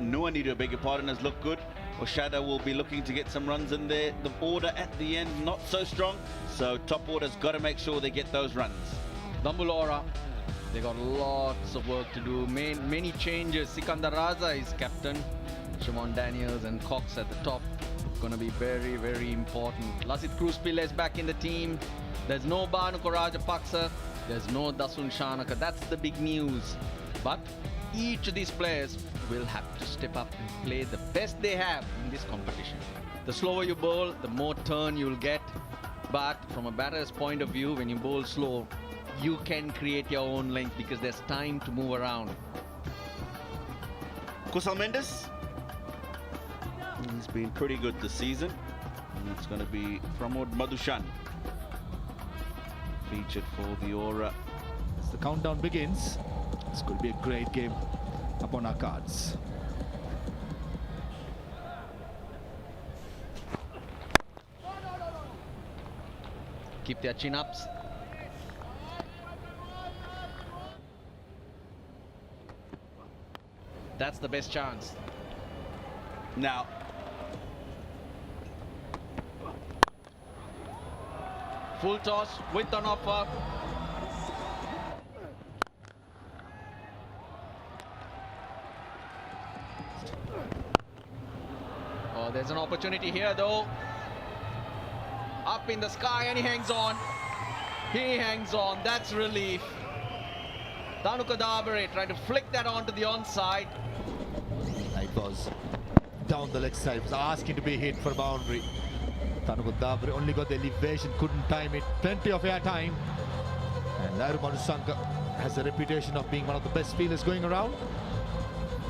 Nuanidu, beg your pardon, has looked good. Oshada will be looking to get some runs in there. The order at the end, not so strong. So top order's got to make sure they get those runs. Dambulla, they got lots of work to do. Many changes. Sikandar Raza is captain. Shimon Daniels and Cox at the top. Going to be very, very important. Lasit Cruzpille is back in the team. There's no Bhanuka Rajapaksa. There's no Dasun Shanaka. That's the big news. But each of these players will have to step up and play the best they have in this competition. The slower you bowl, the more turn you'll get. But from a batter's point of view, when you bowl slow, you can create your own length because there's time to move around. Kusal Mendes, he's been pretty good this season. And it's going to be Pramod Madhushan featured for the Aura. As the countdown begins, it's going to be a great game upon our cards. Keep their chin ups. That's the best chance. Now, full toss with an offer. Oh, there's an opportunity here though. Up in the sky and he hangs on. He hangs on. That's relief. Dhanuka Dabare trying to flick that onto the onside. It was down the leg side. It was asking to be hit for boundary. Dhanuka Dabare only got the elevation, couldn't time it. Plenty of air time. And Lairu Manusanka has a reputation of being one of the best fielders going around.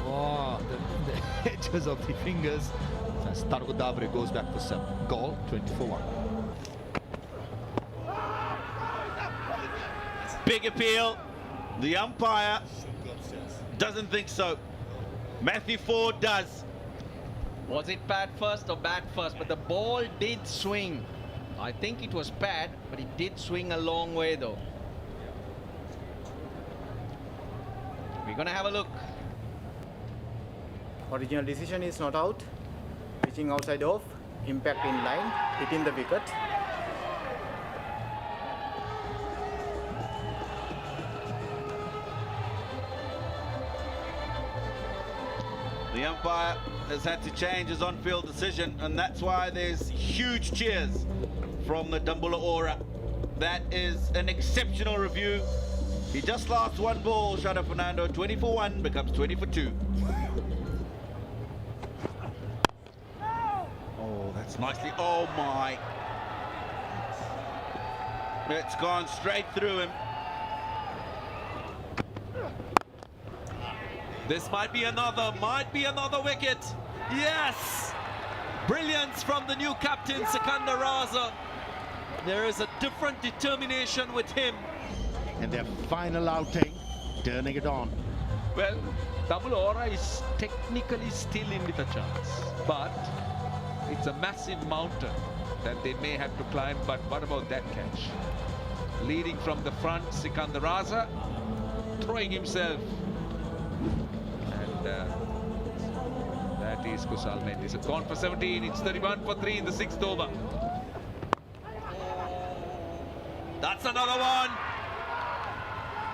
Oh, the edges of the fingers. As Dhanuka Dabare goes back for 7. Goal, 24-1. big appeal. The umpire doesn't think so. Matthew Ford does. Was it pad first or bat first? But the ball did swing. I think it was pad, but it did swing a long way though. We're gonna have a look. Original decision is not out. Pitching outside off, impact in line, hitting the wicket. The umpire has had to change his on-field decision, and that's why there's huge cheers from the Dambulla Aura. That is an exceptional review. He just lost one ball, Shada Fernando. 20 for 1 becomes 20 for 2. Oh, that's nicely. Oh my. It's gone straight through him. This might be another wicket. Yes! Brilliance from the new captain, Sikandar Raza. There is a different determination with him. And their final outing, turning it on. Well, Dambulla Aura is technically still in with a chance, but it's a massive mountain that they may have to climb. But what about that catch? Leading from the front, Sikandar Raza throwing himself. And that is Kusal Mendes. It's gone for 17. It's 31 for 3 in the 6th over. That's another one.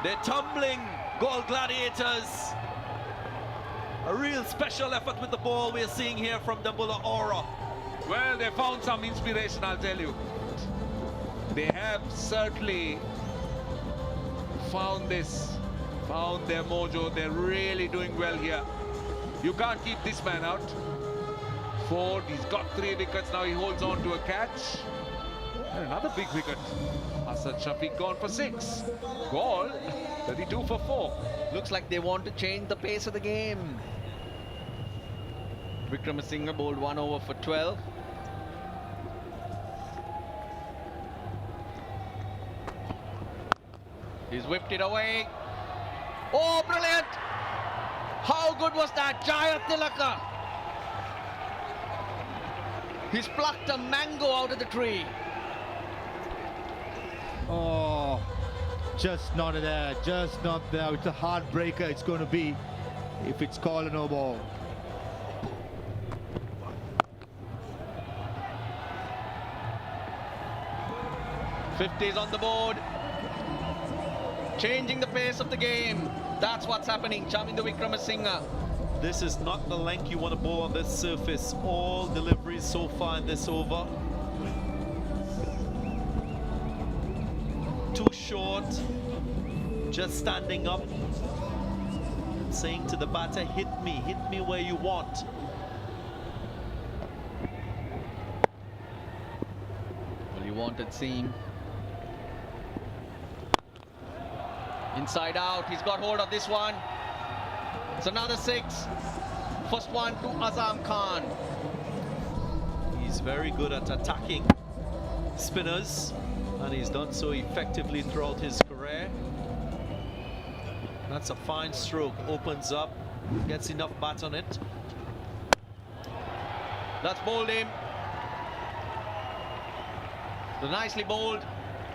They're tumbling, Galle Gladiators. A real special effort with the ball we're seeing here from Dambulla Aura. Well, they found some inspiration, I'll tell you. They have certainly found their mojo. They're really doing well here. You can't keep this man out. Ford, he's got 3 wickets. Now he holds on to a catch. And another big wicket. Hassan Shafiq gone for 6. Galle, 32 for 4. Looks like they want to change the pace of the game. Vikramasinghe bowled 1 over for 12. He's whipped it away. Oh, brilliant! How good was that? Jaya Tilaka. He's plucked a mango out of the tree. Oh, just not there, just not there. It's a heartbreaker. It's going to be if it's called a no ball. 50s on the board. Changing the pace of the game. That's what's happening. Chaminda Wickramasinghe. This is not the length you want to bowl on this surface. All deliveries so far in this over. Too short. Just standing up. Saying to the batter, hit me where you want. Well, you wanted seam. Inside out, he's got hold of this one. It's another 6. First one to Azam Khan. He's very good at attacking spinners, and he's done so effectively throughout his career. That's a fine stroke, opens up, gets enough bat on it. That's bowled him. Nicely bowled.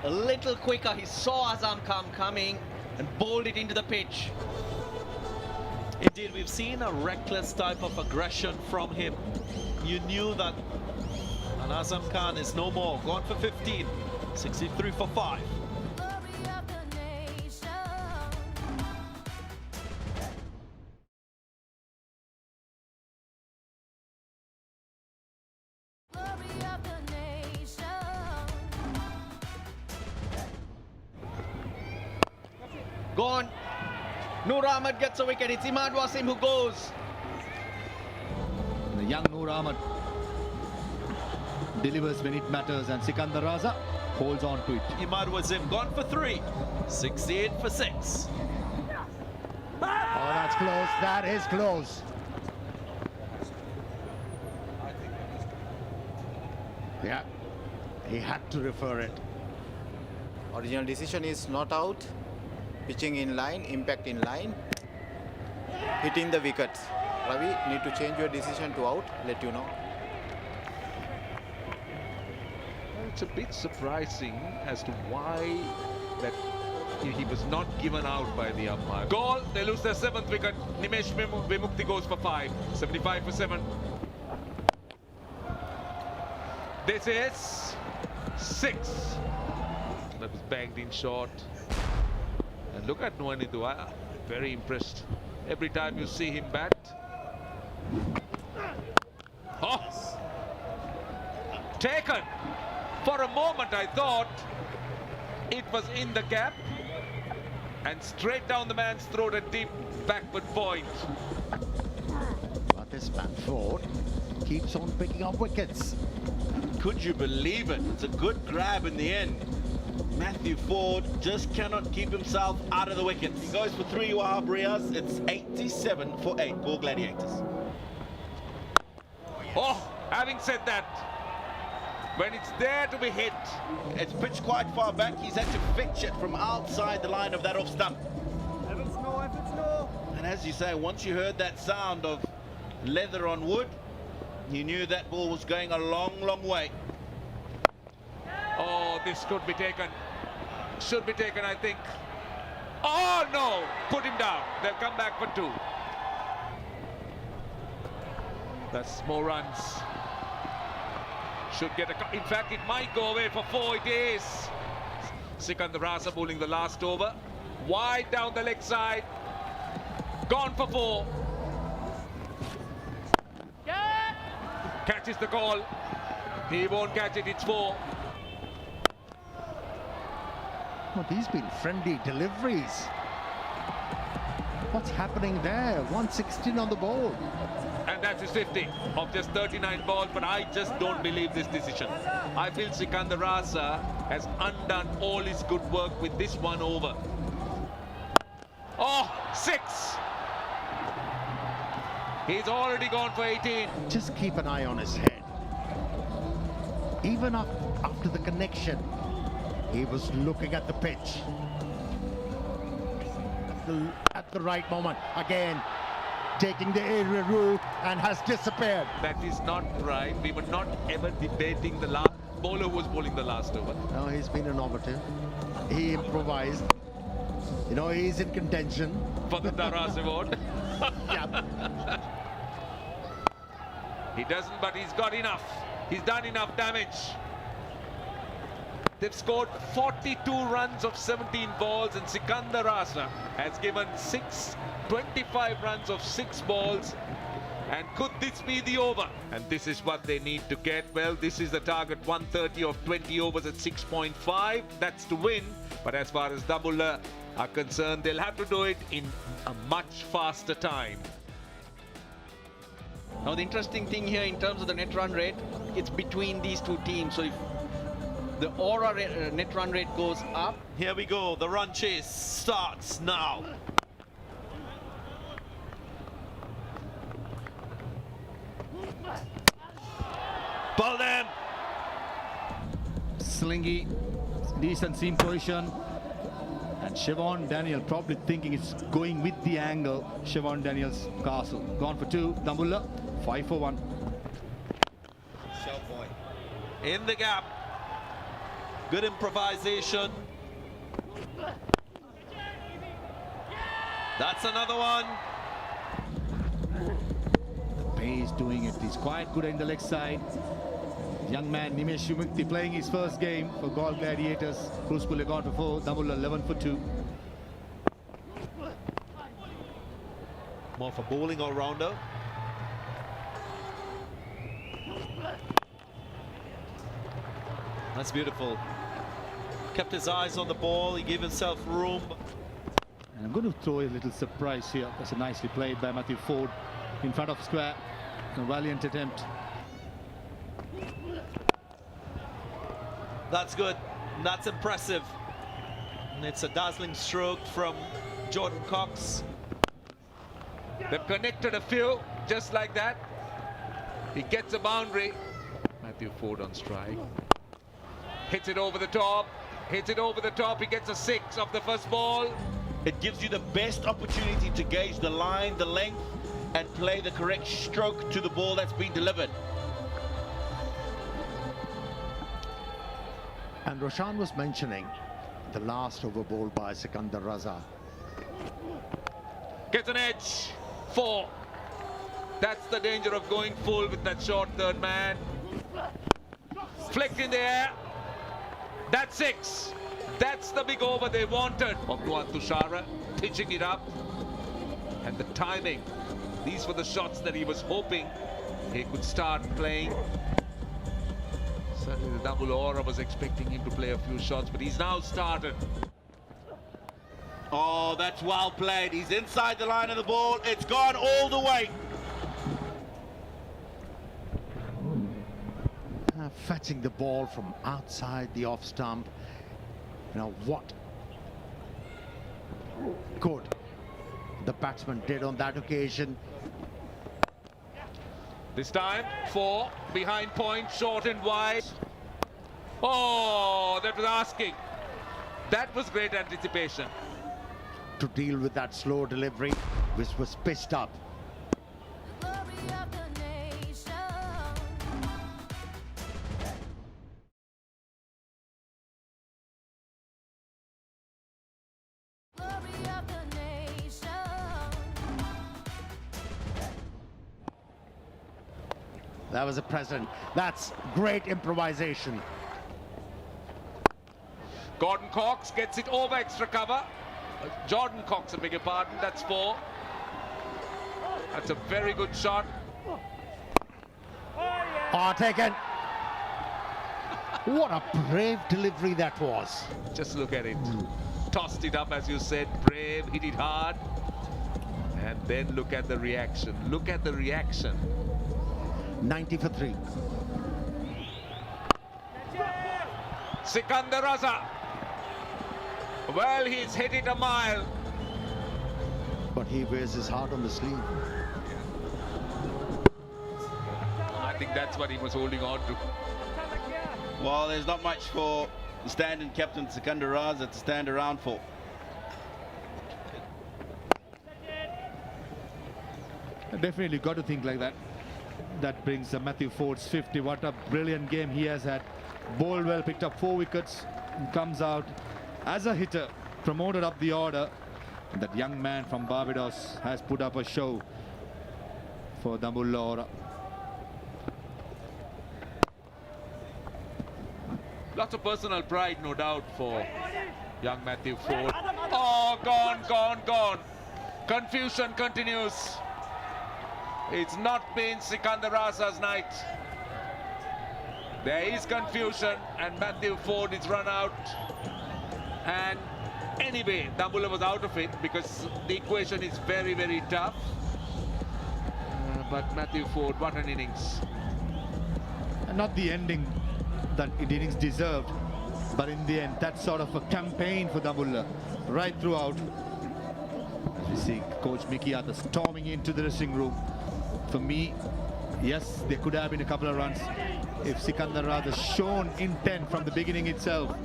A little quicker, he saw Azam Khan coming and bowled it into the pitch. Indeed, we've seen a reckless type of aggression from him. You knew that. And Azam Khan is no more. Gone for 15. 63 for 5. Gone. Noor Ahmed gets a wicket. It's Imad Wasim who goes. The young Noor Ahmed delivers when it matters, and Sikandar Raza holds on to it. Imad Wasim gone for 3. 68 for 6. Oh, that's close. That is close. Yeah, he had to refer it. Original decision is not out. Pitching in line, impact in line, hitting the wickets. Ravi, need to change your decision to out, let you know. Well, it's a bit surprising as to why that he was not given out by the umpire. Goal, they lose their 7th wicket. Nimesh Vimukti goes for 5. 75 for 7. This is 6. That was banged in short. And look at Nuanidu, I'm very impressed. Every time you see him bat. Oh! Taken! For a moment I thought it was in the gap. And straight down the man's throat, a deep backward point. But this Manford keeps on picking up wickets. Could you believe it? It's a good grab in the end. Matthew Ford just cannot keep himself out of the wickets. He goes for 3 Wahab Riaz. It's 87 for 8 for Gladiators. Oh, having said that, when it's there to be hit, It's pitched quite far back. He's had to fetch it from outside the line of that off stump. And as you say, once you heard that sound of leather on wood, you knew that ball was going a long, long way. oh, this could be taken. Should be taken, I think. Oh, no! Put him down. They'll come back for 2. That's more runs. Should get a... In fact, it might go away for 4. It is. Sikandar Raza bowling the last over. Wide down the leg side. Gone for 4. Catches the call. He won't catch it. It's 4. Well, these been friendly deliveries. What's happening there? 116 on the board. And that's his 50 of just 39 balls, but I just don't believe this decision. I feel Sikandar Raza has undone all his good work with this one over. Oh, 6! He's already gone for 18. Just keep an eye on his head. Even after the connection, he was looking at the pitch. At the right moment, again, taking the aerial route and has disappeared. That is not right. We were not ever debating the last bowler who was bowling the last over. No, he's been innovative. He improvised. You know, he's in contention. For the Taras award. Yeah. He doesn't, but he's got enough. He's done enough damage. They've scored 42 runs of 17 balls, and Sikandar Raza has given 25 runs of 6 balls. And could this be the over? And this is what they need to get. Well, this is the target, 130 of 20 overs at 6.5. That's to win. But as far as Dambulla are concerned, they'll have to do it in a much faster time. Now the interesting thing here in terms of the net run rate, it's between these two teams. So if the Aura net run rate goes up, Here we go. The run chase starts now. Ball them. Slingy, decent seam position. And Siobhan Daniel probably thinking it's going with the angle. Siobhan Daniel's castle. Gone for 2. Dambulla, 5 for 1. In the gap. Good improvisation. That's another one. The pace doing it. He's quite good in the leg side. Young man Nimesh Shumukti playing his first game for Galle Gladiators. Kruskule gone for 4. Dambulla 11 for 2. More for bowling all-rounder. That's beautiful. Kept his eyes on the ball. He gave himself room. And I'm going to throw a little surprise here. That's a nicely played by Matthew Ford in front of square. A valiant attempt. That's good. That's impressive. And it's a dazzling stroke from Jordan Cox. They've connected a few, just like that. He gets a boundary. Matthew Ford on strike. Hits it over the top. Hits it over the top. He gets a 6 off the first ball. It gives you the best opportunity to gauge the line, the length, and play the correct stroke to the ball that's been delivered. And Roshan was mentioning the last over ball by Sikandar Raza. Gets an edge. 4. That's the danger of going full with that short third man. Flicked in the air. That's 6. That's the big over they wanted. Bhagwan Tushara pitching it up. And the timing. These were the shots that he was hoping he could start playing. Certainly the Dambulla Aura was expecting him to play a few shots, but he's now started. Oh, that's well played. He's inside the line of the ball. It's gone all the way. Fetching the ball from outside the off stump. Now what good the batsman did on that occasion. This time, 4, behind point, short and wide. Oh, that was asking. That was great anticipation. To deal with that slow delivery, which was pitched up. That was a present. That's great improvisation. Gordon Cox gets it over extra cover. Jordan Cox, I beg your pardon, that's 4. That's a very good shot. Oh, taken. What a brave delivery that was. Just look at it. Tossed it up, as you said, brave, hit it hard. And then look at the reaction. Look at the reaction. 90 for 3. Sikandar Raza. Well, he's hit it a mile. But he wears his heart on the sleeve. I think that's what he was holding on to. Well, there's not much for the stand-in captain Sikandar Raza to stand around for. Definitely got to think like that. That brings Matthew Ford's 50. What a brilliant game he has had. Bowled well, picked up 4 wickets, and comes out as a hitter, promoted up the order. And that young man from Barbados has put up a show for Dambulla Aura. Lots of personal pride, no doubt, for young Matthew Ford. Oh, gone. Confusion continues. It's not been Sikandar Raza's night. There is confusion and Matthew Ford is run out. And anyway, Dambulla was out of it because the equation is very, very tough. But Matthew Ford, what an innings. And not the ending that innings deserved, but in the end, that's sort of a campaign for Dambulla right throughout. As we see Coach Mickey Arthur storming into the dressing room. For me, yes, there could have been a couple of runs if Sikandar Raza shown intent from the beginning itself.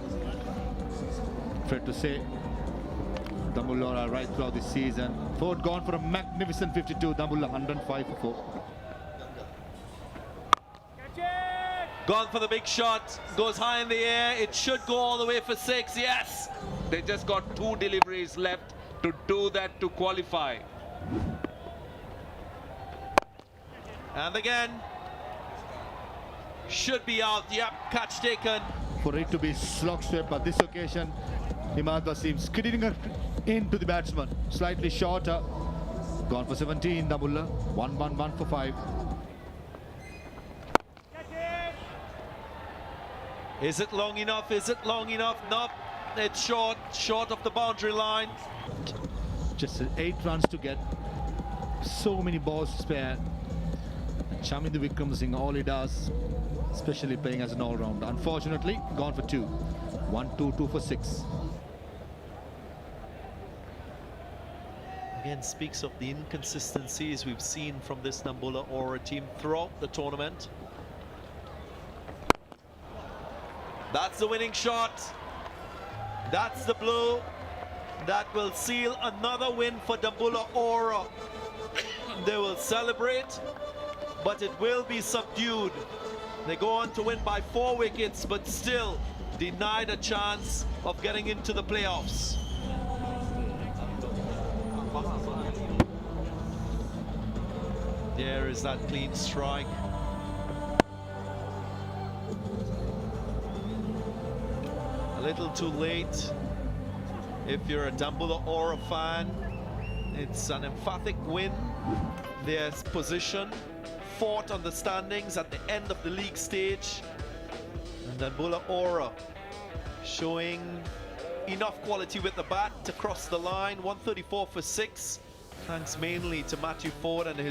Fair to say, Dambulla right throughout this season. Ford gone for a magnificent 52, Dambulla 105 for 4. Gone for the big shot, goes high in the air, it should go all the way for 6, yes! They just got 2 deliveries left to do that to qualify. And again, should be out, yep, catch taken. For it to be slog swept, but this occasion, Imad Wasim skidding into the batsman, slightly shorter. Gone for 17, Dambulla, 1 for 5. Is it long enough? Is it long enough? Nope, it's short of the boundary line. Just 8 runs to get, so many balls to spare. And Chamindu Wickramasinghe, all he does, especially playing as an all-rounder. Unfortunately, gone for 2. 2 for 6. Again, speaks of the inconsistencies we've seen from this Dambulla Aura team throughout the tournament. That's the winning shot. That's the blow that will seal another win for Dambulla Aura. They will celebrate, but it will be subdued. They go on to win by 4 wickets, but still denied a chance of getting into the playoffs. There is that clean strike. A little too late if you're a Dambulla Aura fan. It's an emphatic win. Their position, 4th on the standings at the end of the league stage. And Dambulla Aura showing enough quality with the bat to cross the line. 134 for 6, thanks mainly to Matthew Ford and his